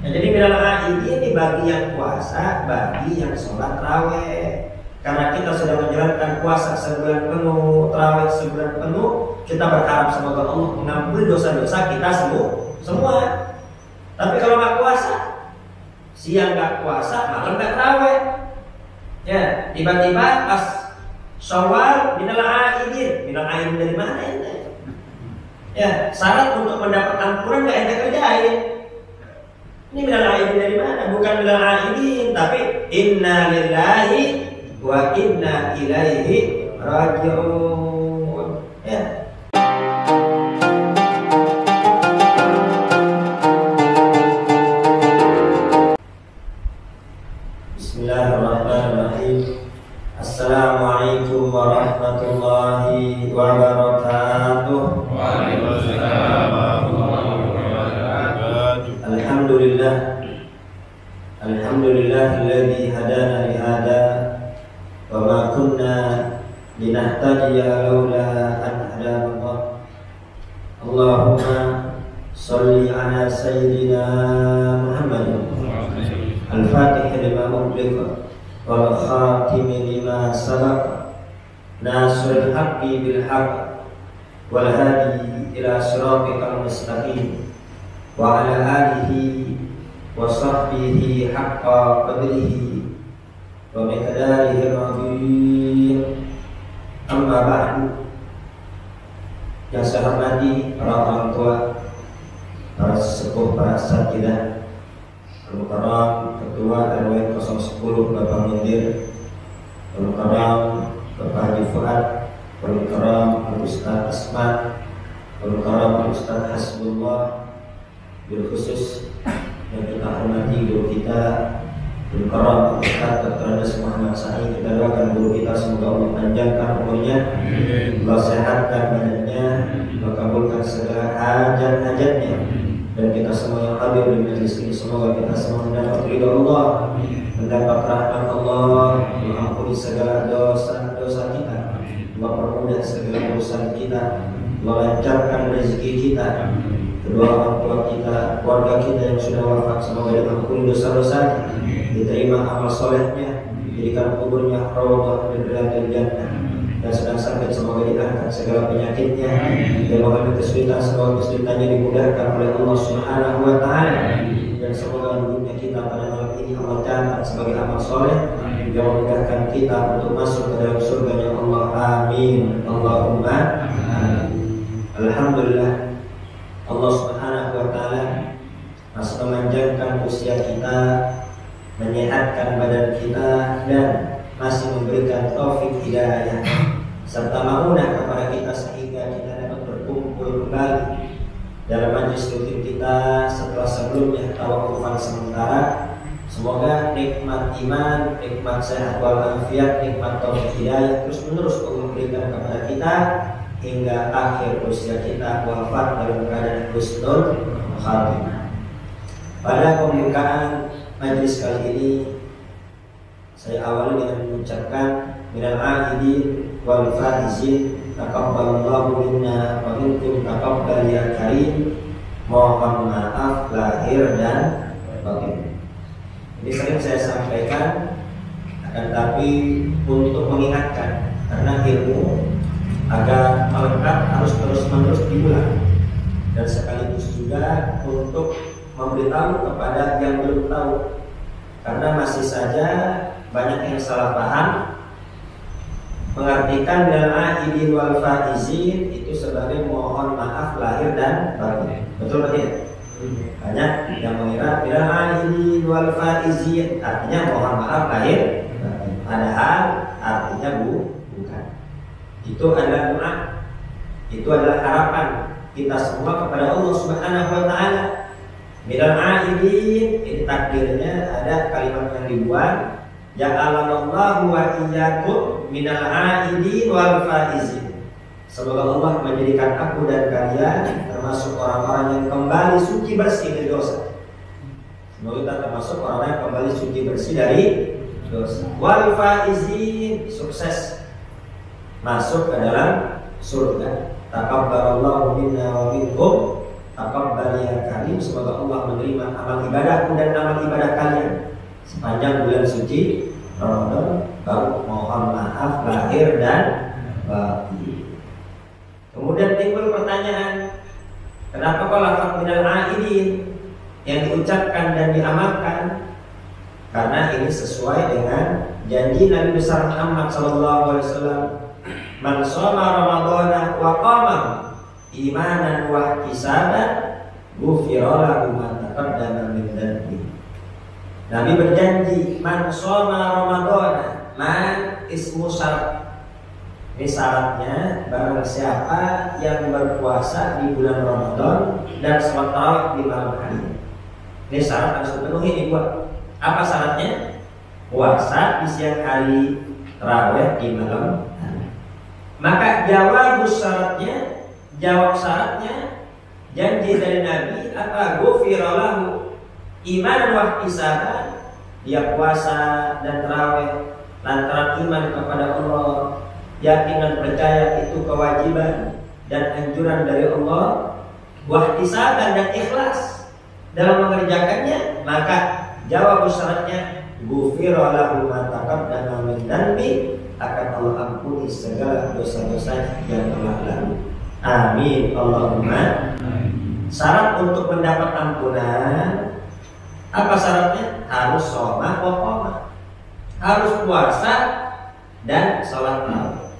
Nah, jadi minal aidin ini bagi yang puasa, bagi yang sholat tarawih. Karena kita sudah menjalankan puasa sebulan penuh, tarawih sebulan penuh, kita berharap semoga Allah mengampuni dosa-dosa kita semua. Tapi kalau nggak puasa, siang nggak puasa, malam nggak tarawih, ya tiba-tiba pas Syawal minal aidin dari mana ini? Ya syarat untuk mendapat ampunan nggak ente kerjain. Ini minal aidin dari mana? Bukan minal aidin, tapi inna lillahi wa inna ilaihi raji'un. Ya. Bismillahirrahmanirrahim. Assalamualaikum warahmatullahi wabarakatuh. Waalaikumsalam warahmatullahi wabarakatuh. Alhamdulillahilladzi hadana li hada wa ma kunna linahtadiya laula an hadana Allah. Allahumma shalli ala sayyidina Muhammadin al-fatih lima ughliqa wal khatimi lima sabaq nasrul haqqi bil haqq wal hadi ila siratikal mustaqim wa ala alihi wa sahbihi haqqa qadrihi wa miqdarihi al-azim. Amma ba'du. Yang saya hormati para orang tua, para sesepuh, para asatidzah, Al-Mukarram Ketua RW 010 Bapak Mundir, Al-Mukarram Bapak Haji Fuad, Al-Mukarram Al-Ustaz Asma, Al-Mukarram Al-Ustaz Hasbullah, bil khusus yang kita hormati guru kita Al-Mukarram Al-Ustaz Dr. Andes Muhammad Said. Kita doakan guru kita semoga Allah panjangkan umurnya, Allah sehatkan badannya, Allah kabulkan segala hajat-hajatnya, dan kita semua yang hadir di majelis ini semoga kita semua mendapat ridha Allah, mendapat rahmat Allah, mengampuni segala dosa-dosa kita, mempermudah segala urusan kita, melancarkan rezeki kita, kedua orang tua kita, keluarga kita yang sudah wafat semoga diampuni dosa-dosanya, diterima amal solehnya, dijadikan kuburnya raudhah min riyadil jannah, dan sedang sakit semoga diangkat segala penyakitnya, dan mengalami kesulitan semoga kesulitannya dimudahkan oleh Allah Subhanahu wa taala, dan semoga dunia kita pada malam ini Allah catat sebagai amal soleh yang memudahkan kita untuk masuk ke dalam surganya Allah. Amin Allahumma amin. Alhamdulillah, Allah Subhanahu wa taala masih memanjangkan usia kita, menyehatkan badan kita, dan masih memberikan taufik hidayah serta maunah kepada kita sehingga kita dapat berkumpul kembali dalam majlis rutin kita setelah sebelumnya tawakufan sementara. Semoga nikmat iman, nikmat sehat walafiat, nikmat taufik hidayah terus menerus Allah berikan kepada kita hingga akhir usia kita wafat dalam keadaan husnul khatimah. Pada pembukaan majlis kali ini saya awali dengan mengucapkan minal aidin wal faizin taqabbalallahu minna wa minkum taqabbal ya karim. Mohon maaf lahir dan batin. Ini sering saya sampaikan, akan tapi untuk mengingatkan karena ilmu agar melekat harus terus-menerus diulang, dan sekaligus juga untuk memberitahu kepada yang belum tahu, karena masih saja banyak yang salah paham mengartikan minal aidin wal faizin itu sebagai mohon maaf lahir dan batin. Betul tidak? Banyak yang mengira minal aidin wal faizin artinya mohon maaf lahir batin, padahal artinya bukan. Itu adalah doa, itu adalah harapan kita semua kepada Allah Subhanahu wa taala. Minal aidin ini takdirnya ada kalimat yang dibuat, ja'alallahu wa iyyakum minal aidin wal faizin. Semoga Allah menjadikan aku dan kalian termasuk orang-orang yang kembali suci bersih dari dosa. Semoga kita termasuk orang-orang yang kembali suci bersih dari dosa. Wal faizin, sukses masuk ke dalam surga. Taqabbalallahu minna wa minkum taqabbal ya karim, semoga Allah menerima amal ibadahku dan amal ibadah kalian sepanjang bulan suci Ramadan. Baru mohon maaf lahir dan batin. Kemudian timbul pertanyaan, kenapa kok lafaz minal aidin yang diucapkan dan diamalkan? Karena ini sesuai dengan janji Nabi besar Muhammad SAW. Man shoma Ramadhana wa qama imanan wa ihtisaban ghufira lahu ma taqaddama min dhanbi. Nabi berjanji, man shoma Ramadhana, man ismu syarat. Ini syaratnya, barang siapa yang berpuasa di bulan Ramadan dan sholat tarawih di malam hari. Ini syarat harus dipenuhi nih buat. Apa syaratnya? Puasa di siang hari, tarawih di malam hari. Maka jawab syaratnya janji dari Nabi apa? Ghufira lahu iman wa ihtisaban. Dia puasa dan tarawih lantaran iman kepada Allah, yakin dan percaya itu kewajiban dan anjuran dari Allah, wahtisaban dan ikhlas dalam mengerjakannya, maka jawab syaratnya ghufira lahu ma taqaddama min dhanbi, akan Allah ampuni segala dosa-dosa yang telah lalu. Amin Allahumma. Syarat untuk mendapat ampunan apa syaratnya? Harus shoma wa qoma, harus puasa dan sholat tarawih.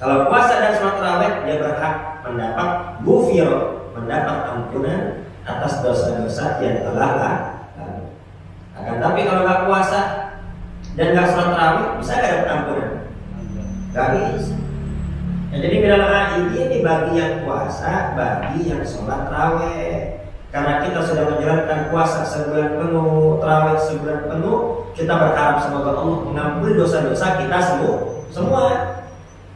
Kalau puasa dan sholat tarawih, dia berhak mendapat ghufira, mendapat ampunan atas dosa-dosa yang telah lalu. Akan tapi kalau nggak puasa dan nggak sholat tarawih, bisa nggak dapat ampunan? Nggak bisa. Nah, jadi minal aidin ini bagi yang puasa, bagi yang sholat tarawih. Karena kita sudah menjalankan puasa sebulan penuh, tarawih sebulan penuh, kita berharap semoga Allah mengampuni dosa-dosa kita semua.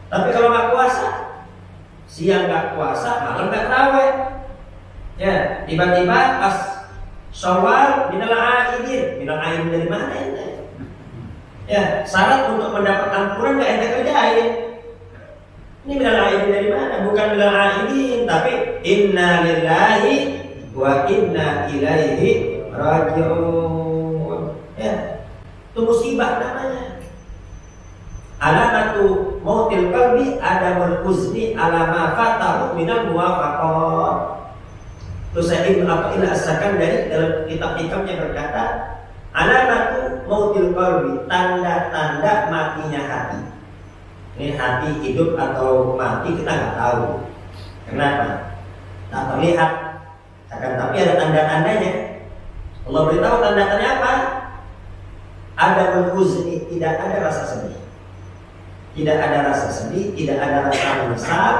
Tapi kalau nggak puasa, siang nggak puasa, malam nggak tarawih, ya tiba-tiba pas Syawal minal aidin dari mana ini? Ya syarat untuk mendapat ampunan nggak ente kerjain. Ini minal aidin dari mana? Bukan minal aidin, tapi inna lillahi wa inna ilaihi raji'un. Ya, itu musibah namanya. Alamatu mautil qalbi adamul huzni ala ma fatahu minal muwafaqah. Terus saya Ibnu Athaillah As-Sakandari dalam kitab Hikamnya berkata, alamatu mautil qalbi, tanda-tanda matinya hati. Ini hati hidup atau mati kita nggak tahu. Kenapa? Tak terlihat. Akan tapi ada tanda-tandanya. Allah beritahu tanda-tandanya apa? Adamul huzni, tidak ada rasa sedih. Tidak ada rasa sedih, tidak ada rasa menyesal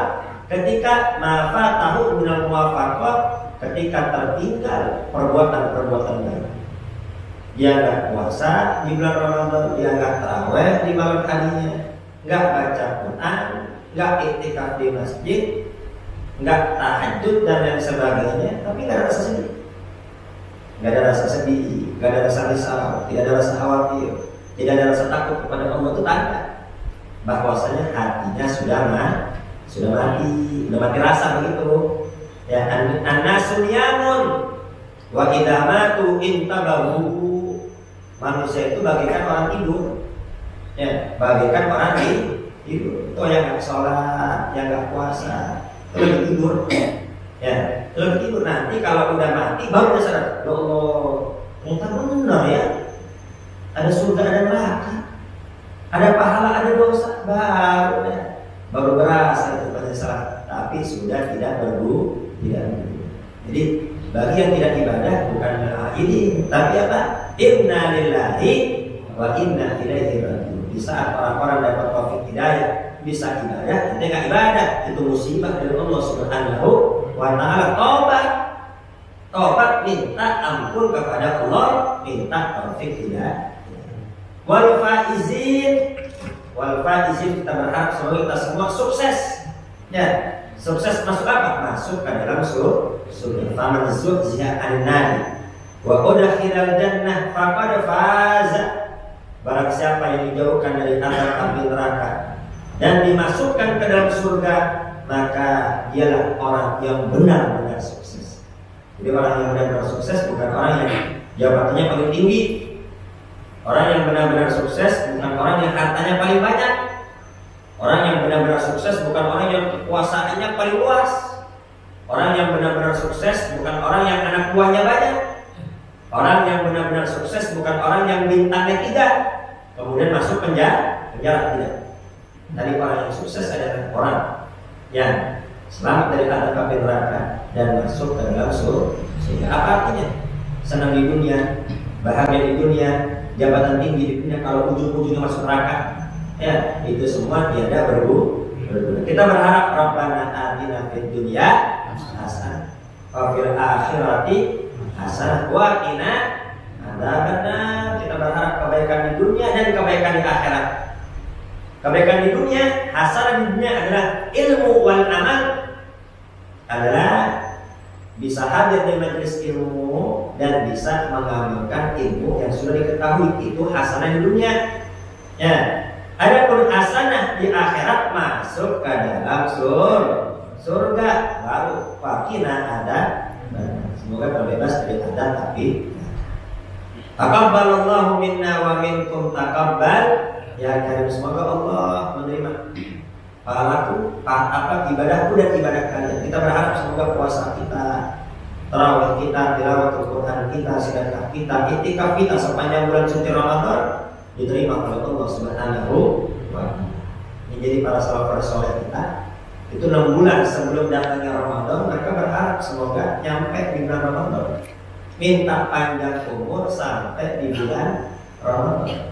ketika mafatahu minal muwafaqah, ketika tertinggal perbuatan-perbuatan baik. Dia nggak puasa di bulan Ramadan, dia nggak tarawih di malam harinya, nggak baca Quran, nggak iktikaf di masjid, nggak tahajud dan lain sebagainya, tapi nggak ada rasa sedih. Nggak ada rasa sedih, nggak ada rasa risau, tidak ada rasa khawatir, tidak ada rasa takut kepada Allah. Itu tanda bahwasanya hatinya sudah mati rasa begitu. Ya, an-nasu niyamun wa idza matu intabahu. Manusia itu bagaikan orang tidur. Ya, bagaikan orang tidur. Itu yang nggak sholat, yang nggak puasa, itu lagi tidur. Ya, itu lagi tidur. Nanti kalau udah mati baru dia sadar, ya Allah, ternyata benar ya. Ada surga, ada neraka, ada pahala, ada dosa, baru berasa itu penyesalan. Tapi sudah tidak berguna. Jadi bagi yang tidak ibadah bukan ini, tapi apa? Inna lillahi wa inna ilaihi raji'un. Di saat orang-orang dapat taufik hidayah bisa ibadah, kita nggak ibadah, itu musibah dari Allah Subhanahu wa Ta'ala. Tobat minta ampun kepada Allah, minta taufik hidayah. Wal faizin kita berharap semoga kita semua sukses. Ya, sukses masuk apa? Masuk ke dalam surga. Faman zuhziha 'anil nar wa udkhilal jannah faqad faza. Barang siapa yang dijauhkan dari api neraka dan dimasukkan ke dalam surga, maka dialah orang yang benar-benar sukses. Jadi orang yang benar-benar sukses bukan orang yang jabatannya paling tinggi. Orang yang benar-benar sukses bukan orang yang hartanya paling banyak. Orang yang benar-benar sukses bukan orang yang kekuasaannya paling luas. Orang yang benar-benar sukses bukan orang yang anak buahnya banyak. Orang yang benar-benar sukses bukan orang yang bintangnya 3 kemudian masuk penjara tidak. Tadi orang yang sukses adalah orang yang selamat dari azab api neraka dan masuk ke dalam surga. Apa artinya? Senang di dunia, bahagia di dunia, jabatan tinggi di dunia, kalau ujung-ujungnya masuk neraka, ya itu semua tiada berguna. Kita berharap Rabbana atina fid dunya hasanah wa fil akhirati hasanah wa qina adzabannar. Kita berharap kebaikan di dunia dan kebaikan di akhirat. Kebaikan di dunia, hasanah di dunia adalah ilmu wal amal, adalah bisa hadir di majelis ilmu dan bisa mengamalkan ilmu yang sudah diketahui. Itu hasanah di dunia. Ya. Adapun hasanah di akhirat masuk ke dalam surga, baru wakina ada. Semoga terbebas dari azab tapi. Taqabbalallahu minna wa minkum taqabbal. Ya karim, semoga Allah menerima ibadahku dan ibadah kalian. Kita berharap semoga puasa kita, tarawih kita, tilawatul Quran kita, sedekah kita, iktikaf kita sepanjang bulan suci Ramadan diterima oleh Allah Subhanahu wa taala. Ini jadi para salafus saleh kita itu 6 bulan sebelum datangnya Ramadan mereka berharap semoga nyampe di bulan Ramadan. Minta panjang umur sampai di bulan Ramadan.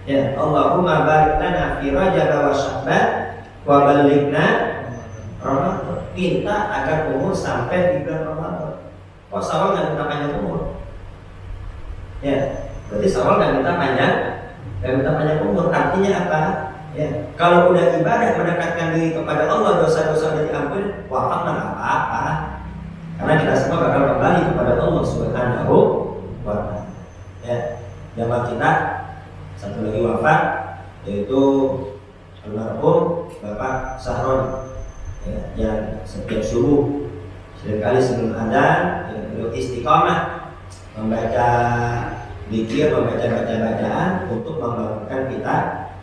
Ya, Allahumma barik lana fi Rajab wa Sya'ban wa ballighna Ramadan. Minta agar umur sampai di bulan Ramadan. Kok Syawal enggak minta panjang umur? Ya, berarti Syawal enggak minta panjang umur. Artinya apa? Ya, kalau udah ibadah mendekatkan diri kepada Allah, dosa-dosa sudah diampuni, wafat enggak apa-apa. Karena kita semua bakal kembali kepada Allah Subhanahu wa taala. Ya, jamaah kita satu lagi wafat, yaitu almarhum Bapak Sahroni, ya, yang setiap subuh seringkali sebelum adzan beliau istiqamah membaca zikir, membaca bacaan untuk membangunkan kita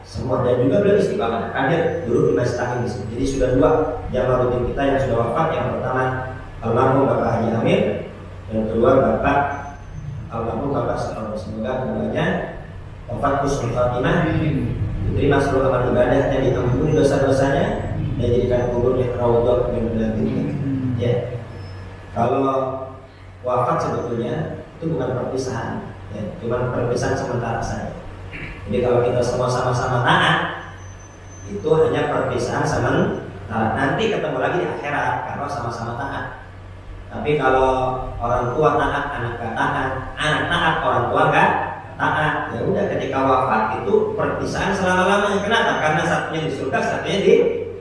semua, dan juga beliau istiqamah hadir dulu di Masjid Amin di sini. Jadi sudah 2 jamaah rutin kita yang sudah wafat. Yang pertama almarhum Bapak Haji Amin, yang kedua Bapak almarhum Bapak Sahroni. Semoga keduanya wafat husnul khatimah, diterima seluruh amal ibadahnya, diampuni dosa-dosanya, dan jadikan kuburnya raudhah min riyadil jannah. Ya. Kalau wafat sebetulnya itu bukan perpisahan, ya, cuma perpisahan sementara saja. Jadi kalau kita semua sama-sama taat, itu hanya perpisahan sementara. Nanti ketemu lagi di akhirat kalau sama-sama taat. Tapi kalau orang tua taat, anak gak taat, anak taat, orang tua gak taat, ya udah ketika wafat itu perpisahan selama-lamanya. Kenapa? Karena satunya di surga, satunya di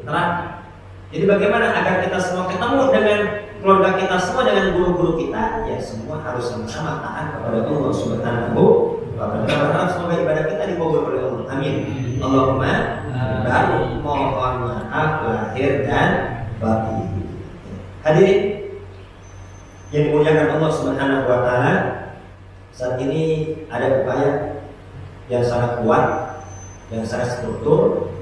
neraka. Jadi bagaimana agar kita semua ketemu dengan keluarga kita semua, dengan guru-guru kita, ya semua harus sama-sama taat kepada Allah Subhanahu wa taala. Kita berharap semoga ibadah kita dikabul oleh Allah. Amin. Allahumma baru mohon maaf lahir dan batin. Hadirin yang dimuliakan Allah Subhanahu wa taala, saat ini ada upaya yang sangat kuat, yang sangat struktur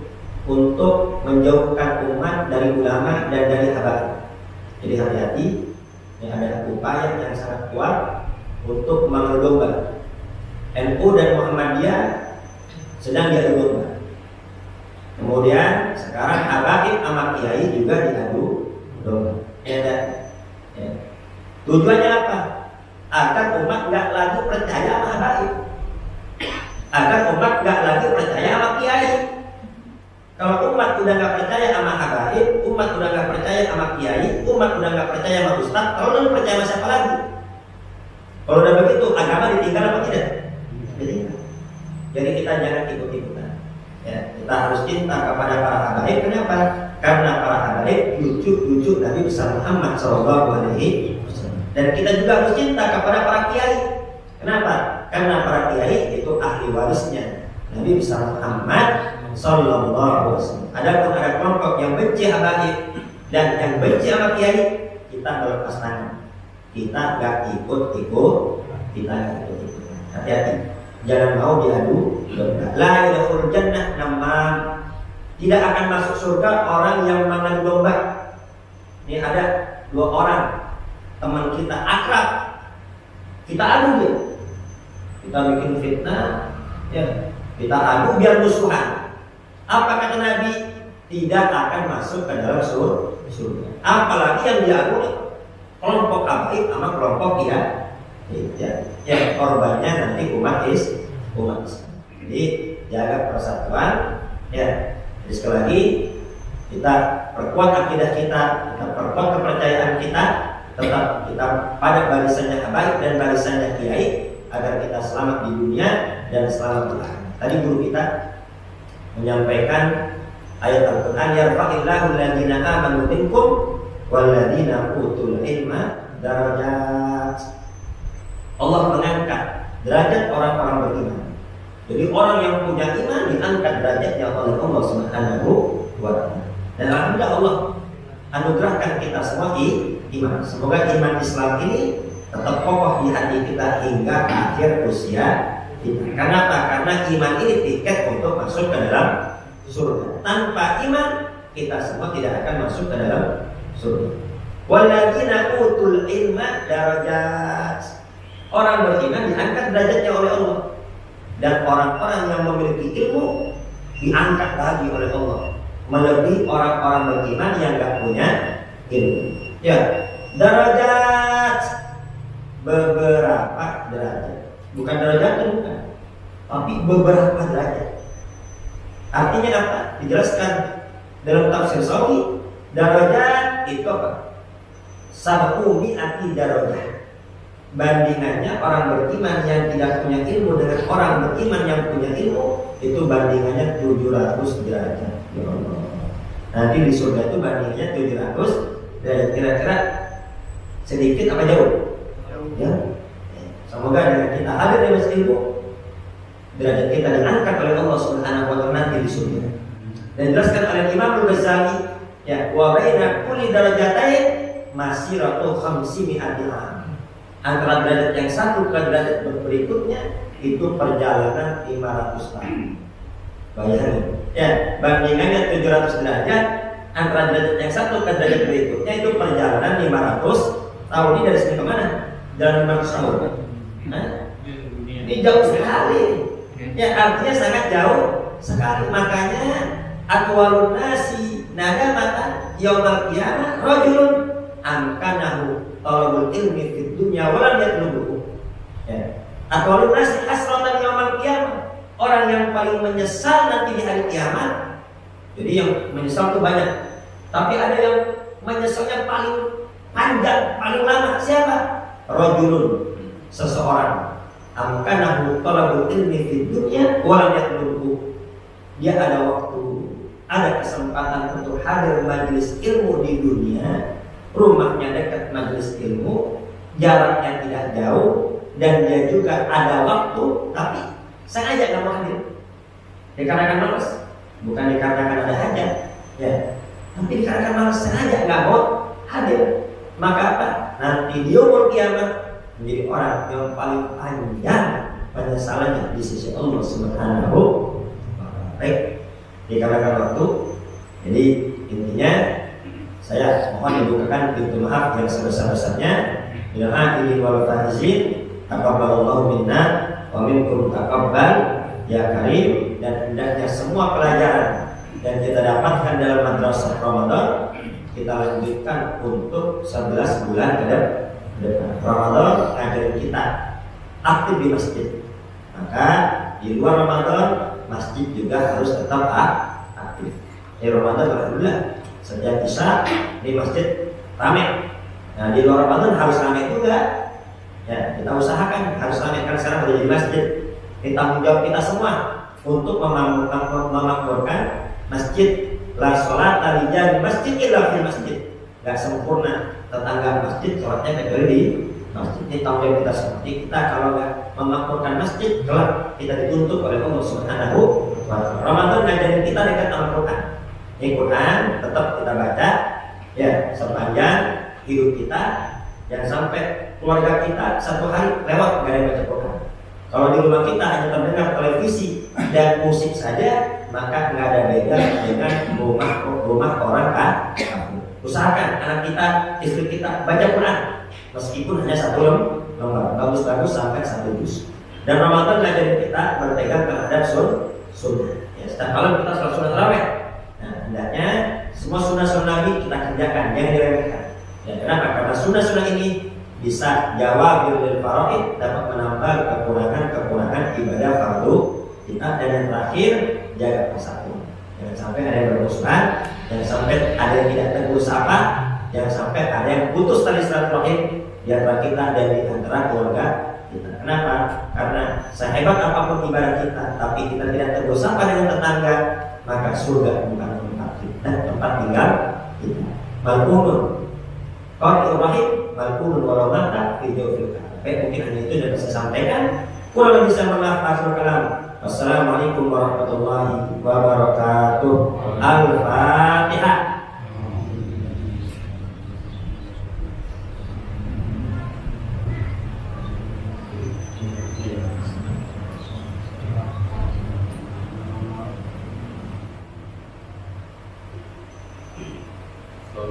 untuk menjauhkan umat dari ulama dan dari habaib. Jadi hati-hati, yang ada upaya yang sangat kuat untuk mengadu domba. NU dan Muhammadiyah sedang diadu domba. Kemudian sekarang habaib sama kiai juga diadu domba. Ya. Tujuannya apa? Agar umat nggak lagi percaya sama habaib, agar umat nggak lagi percaya sama kiai. Kalau umat udah nggak percaya sama habaib, umat udah nggak percaya sama kiai, umat udah nggak percaya sama ustaz, kalau udah percaya sama siapa lagi? Kalau udah begitu, agama ditinggal apa tidak? Ditinggal. Jadi kita jangan ikut-ikutan. Ya, kita harus cinta kepada para habaib. Kenapa? Karena para habaib lucu Nabi besar Muhammad SAW. Dan kita juga harus cinta kepada para kiai. Kenapa? Karena para kiai itu ahli warisnya Nabi besar Muhammad Sallallahu Alaihi Wasallam. Adapun ada kelompok yang benci habaib dan yang benci sama kiai, kita melepas tangan. kita nggak ikut-ikut. Hati-hati, jangan mau diadu domba. La yadkhulul jannah namam, tidak akan masuk surga orang yang mengadu domba. Ini ada 2 orang teman kita akrab, kita adu dia, kita bikin fitnah, ya, kita adu biar musuhan. Apa kata Nabi? Tidak akan masuk ke dalam surga. Apalagi yang diadu kelompok abaid sama kelompok ya, korbannya nanti umat Islam. Jadi jaga persatuan, ya. Jadi sekali lagi kita perkuat akidah kita perkuat kepercayaan kita, tetap kita pada barisannya habaib dan barisannya kiai agar kita selamat di dunia dan selamat di akhirat. Tadi guru kita menyampaikan ayat Al-Quran, yarfa'illahu alladziina aamanu minkum walladziina utul ilma darajat. Allah mengangkat derajat orang-orang beriman. Jadi orang yang punya iman diangkat derajatnya oleh Allah Subhanahu wa ta'ala. Dan alhamdulillah Allah anugerahkan kita semua iman. Semoga iman Islam ini tetap kokoh di hati kita hingga akhir usia kita. Kenapa? Karena iman ini tiket untuk masuk ke dalam surga. Tanpa iman kita semua tidak akan masuk ke dalam surga. Walladzina utul ilma darajat. Orang beriman diangkat derajatnya oleh Allah. Dan orang-orang yang memiliki ilmu diangkat lagi oleh Allah, melebihi orang-orang beriman yang enggak punya ilmu. Ya, derajat, beberapa derajat. Bukan derajat bukan, tapi beberapa derajat. Artinya apa? Dijelaskan dalam tafsir Sawi, derajat itu apa? Sab'u mi'ati derajat. Bandingannya orang beriman yang tidak punya ilmu dengan orang beriman yang punya ilmu, itu bandingannya 700 derajat. Ya Allah. Nanti di surga itu bandingannya 700 derajat. Kira-kira sedikit apa jauh? Ya. Semoga dengan kita hadir di masjid ilmu, derajat kita diangkat oleh Allah Subhanahu wa ta'ala nanti di surga. Dan jelaskan oleh Imam Al-Ghazali, ya, wa baina kulli darajatain masiratu 500 am. Antara derajat yang satu ke derajat berikutnya itu perjalanan 500 tahun. Bayangin, ya, bandingannya 700 derajat. Antara derajat yang satu ke derajat berikutnya itu perjalanan 500 tahun. Ini dari sini kemana? Jalan 500 tahun. Ini jauh sekali. Ya, artinya sangat jauh sekali. Makanya aqwalun nasi nadamatan yaumal qiyamah rajulun amkanahu talabul ilmi fid dunya wa lam yatlubuhu. Ya. Aqwalun nasi hasratan yaumal qiyamah. Orang yang paling menyesal nanti di hari kiamat. Jadi yang menyesal itu banyak. Tapi ada yang menyesalnya paling panjang, paling lama. Siapa? Rajulun, seseorang. Amkanahu talabul ilmi fid dunya wa lam yatlubuhu. Dia ada waktu, ada kesempatan untuk hadir majelis ilmu di dunia. Rumahnya dekat majelis ilmu, jaraknya tidak jauh, dan dia juga ada waktu, tapi sengaja nggak mau hadir. Dikarenakan malas, bukan dikarenakan ada hajat, ya. Tapi dikarenakan malas sengaja nggak mau hadir. Maka apa? Nanti di yaumul kiamat menjadi orang yang paling panjang penyesalannya di sisi Allah Subhanahu wa ta'ala. Baik, dikarenakan waktu, jadi intinya saya mohon dibukakan pintu maaf yang sebesar-besarnya. Bila akhiri wal faizin, taqabbalallahu minna wa minkum taqabbal ya karim. Dan hendaknya semua pelajaran yang kita dapatkan dalam madrasah Ramadan kita lanjutkan untuk 11 bulan ke depan. Ramadan ngajarin kita aktif di masjid. Maka di luar Ramadan masjid juga harus tetap aktif. Di Ramadan alhamdulillah setiap Isya di masjid ramai. Nah di luar Ramadan harus ramai juga. Ya, kita usahakan harus ramai karena sekarang udah jadi masjid. Ini tanggung jawab kita semua untuk memakmurkan masjid. La sholata li jari masjid illa fil masjid. Gak sempurna tetangga masjid sholatnya kecuali di masjid. Ini tanggung jawab kita semua. Jadi kita kalau nggak memakmurkan masjid, kelak kita dituntut oleh Allah Subhanahu wa ta'ala. Ramadan ngajarin kita dekat Al-Quran. Ini Quran tetap kita baca, ya, sepanjang hidup kita. Jangan sampai keluarga kita satu hari lewat nggak ada yang baca Quran. Kalau di rumah kita hanya terdengar televisi dan musik saja, maka nggak ada beda dengan rumah orang kafir. Usahakan anak kita, istri kita baca Quran, meskipun hanya satu lembar, bagus-bagus sampai satu juz. Dan Ramadan ngajarin kita berpegang terhadap sunnah. Ya, setiap malam kita sholat sunnah tarawih. Nah, hendaknya semua sunnah-sunnah Nabi kita kerjakan, jangan diremehkan. Ya, kenapa? Karena sunnah-sunnah ini bisa jawab bil faraid, dapat menambah kekurangan ibadah fardu kita. Dan yang terakhir, jaga persatuan. Jangan sampai ada yang bermusuhan, jangan sampai ada yang tidak tegur sapa, jangan sampai ada yang putus tali silaturahim di antara kita dan di antara keluarga kita. Kenapa? Karena sehebat apapun ibadah kita, tapi kita tidak tegur sapa dengan tetangga, maka surga bukan tempat kita, tempat tinggal kita. Malkunun qul rahim malkunun walau mata video filka. Baik, mungkin hanya itu yang bisa saya sampaikan. Kurang lebih saya maaf akhir kalam. Wassalamualaikum warahmatullahi wabarakatuh. Al-Fatihah.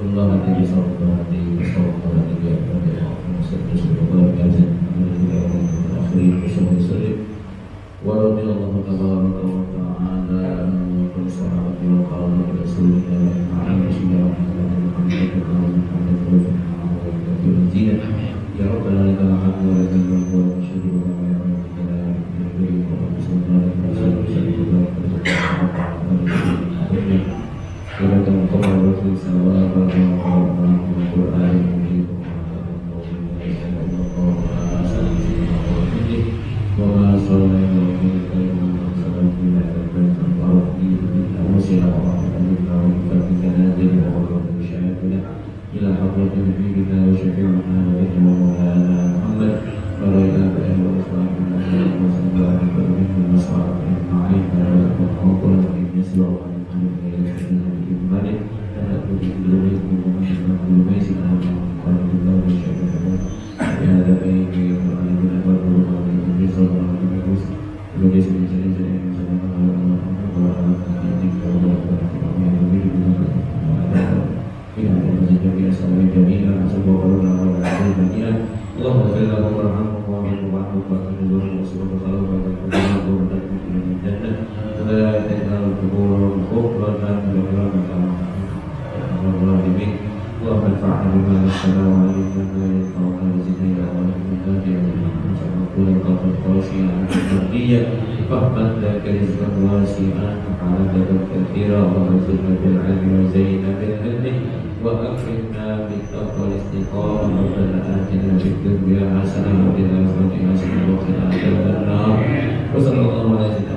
Allah hati sallallahu alaihi wasallam dia pada sallallahu alaihi wasallam wa radhiyallahu tabaraka wa ta'ala an sahabati wa qala rasulillah ma'ana sallallahu alaihi wasallam ya rabbana lakal hamdu wa lakal mulku wa nashhadu an la ilaha illa anta wa sallallahu alaihi